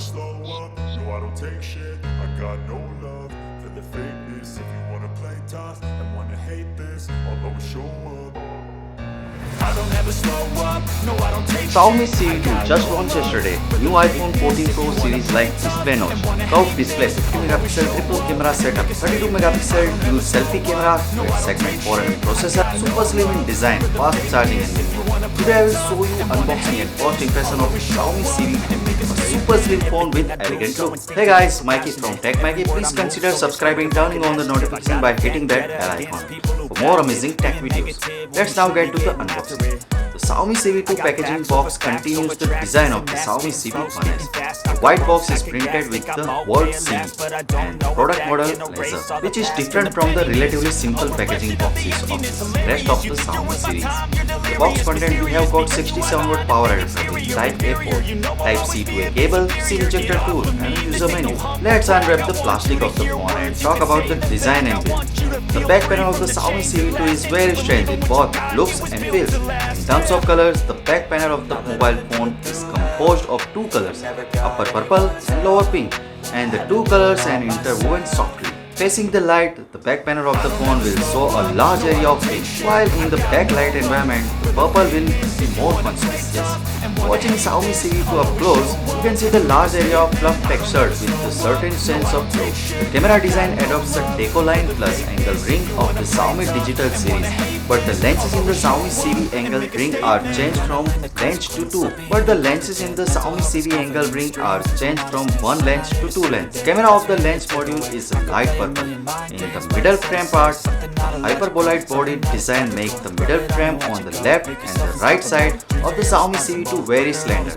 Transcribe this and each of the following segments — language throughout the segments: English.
slow up, no I don't take shit. I got no love for the fakeness. If you wanna play tough and wanna hate this, I'll always show up. I don't ever slow up, no I don't take Xiaomi Civi 2 just launched yesterday. New iPhone 14 Pro series like display notch, curved display, 50 megapixel triple camera setup, 32 megapixel dual selfie camera, with segment 4nm processor, super slim in design, fast charging and video. Today I will show you unboxing and first impression of Xiaomi Civi 2, a super slim phone with elegant look. Hey guys, Maiky from Maiky. Please consider subscribing, turning on the notification by hitting that bell icon for more amazing tech videos. Let's now get to the unboxing. The Xiaomi Civi 2 packaging box continues the design of the Xiaomi Civi 1S. The white box is printed with the word Civi and product model Razr, which is different from the relatively simple packaging boxes of the rest of the Xiaomi series. The box content we have got 67-watt power adapter with Type A port, Type C to a cable, SIM ejector tool and a user menu. Let's unwrap the plastic of the phone and talk about the design and build. The back panel of the Xiaomi Civi 2 is very strange in both looks and feels. In terms of colors, the back panel of the mobile phone is composed of two colors, upper purple and lower pink, and the two colors are interwoven softly. Facing the light, the back panel of the phone will show a large area of pink, while in the backlight environment, the purple will be more conspicuous. Watching Xiaomi Civi 2 up close, you can see the large area of fluff textured with a certain sense of flow. The camera design adopts the Deco Line Plus angle ring of the Xiaomi digital series, but the lenses in the Xiaomi Civi angle ring are changed from lens to two. But the lenses in the Xiaomi Civi angle ring are changed from one lens to two lenses. Camera of the lens module is light purple. In the middle frame part, the hyperboloid body design makes the middle frame on the left and the right side of the Xiaomi Civi 2 very slender,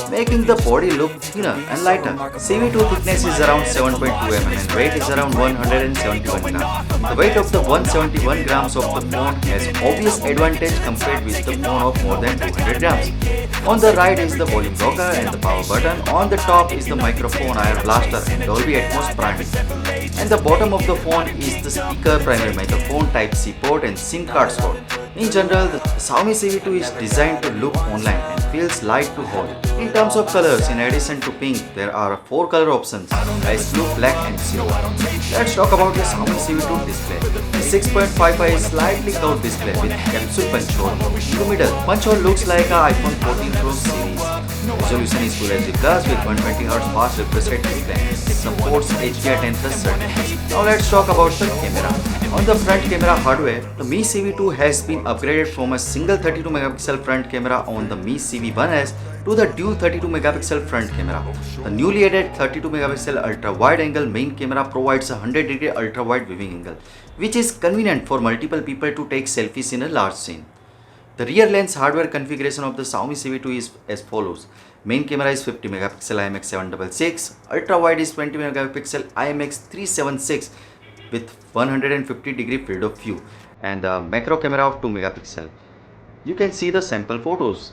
making the body look thinner and lighter. Civi 2 thickness is around 7.2 mm and weight is around 171 grams. The weight of the 171 grams of the phone has obvious advantage compared with the phone of more than 200 grams. On the right is the volume rocker and the power button. On the top is the microphone IR blaster and Dolby Atmos branding. And the bottom of the phone is the speaker, primary microphone, Type C port and SIM card slot. In general, the Xiaomi Civi 2 is designed to look online and feels light to hold. In terms of colors, in addition to pink, there are 4 color options: ice blue, black and silver. Let's talk about the Xiaomi Civi 2 display. The 6.55 is slightly curved display with capsule punch hole in the middle. Punch hole looks like an iPhone 14 Pro series. Resolution is Full HD Plus with 120Hz fast refresh rate display. It supports HDR10 Plus certification. Now let's talk about the camera. On the front camera hardware, the Mi Civi 2 has been upgraded from a single 32 megapixel front camera on the Mi Civi 1S to the dual 32 megapixel front camera. The newly added 32 megapixel ultra wide angle main camera provides a 100-degree ultra wide viewing angle, which is convenient for multiple people to take selfies in a large scene. The rear lens hardware configuration of the Xiaomi Civi 2 is as follows. Main camera is 50 megapixel IMX766, ultra wide is 20 megapixel IMX376 with 150-degree field of view, and the macro camera of 2 megapixel. You can see the sample photos.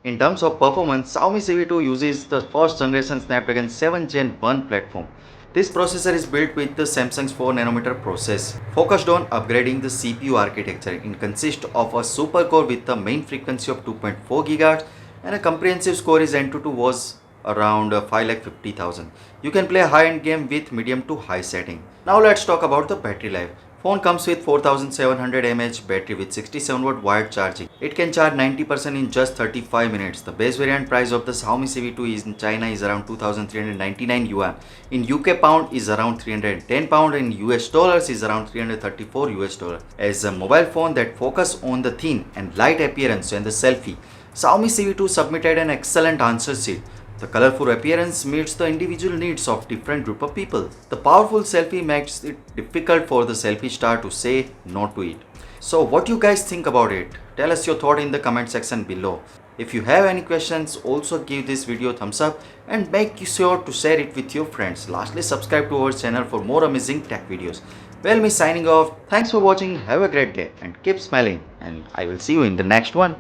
In terms of performance, Xiaomi Civi 2 uses the first generation Snapdragon 7 Gen 1 platform. This processor is built with the Samsung's 4nm process, focused on upgrading the CPU architecture. It consists of a super core with a main frequency of 2.4 GHz and a comprehensive score is Antutu was around 5,50,000. You can play high-end game with medium to high setting. Now let's talk about the battery life. Phone comes with 4700 mAh battery with 67W wired charging. It can charge 90% in just 35 minutes. The base variant price of the Xiaomi Civi 2 in China is around 2399 yuan. In UK pound is around 310 pound, and US dollars is around 334 US dollar. As a mobile phone that focus on the thin and light appearance and the selfie, Xiaomi Civi 2 submitted an excellent answer sheet. The colorful appearance meets the individual needs of different group of people. The powerful selfie makes it difficult for the selfie star to say no to it. So what you guys think about it? Tell us your thought in the comment section below. If you have any questions, also give this video a thumbs up and make sure to share it with your friends. Lastly, subscribe to our channel for more amazing tech videos. Well, me signing off. Thanks for watching. Have a great day and keep smiling, and I will see you in the next one.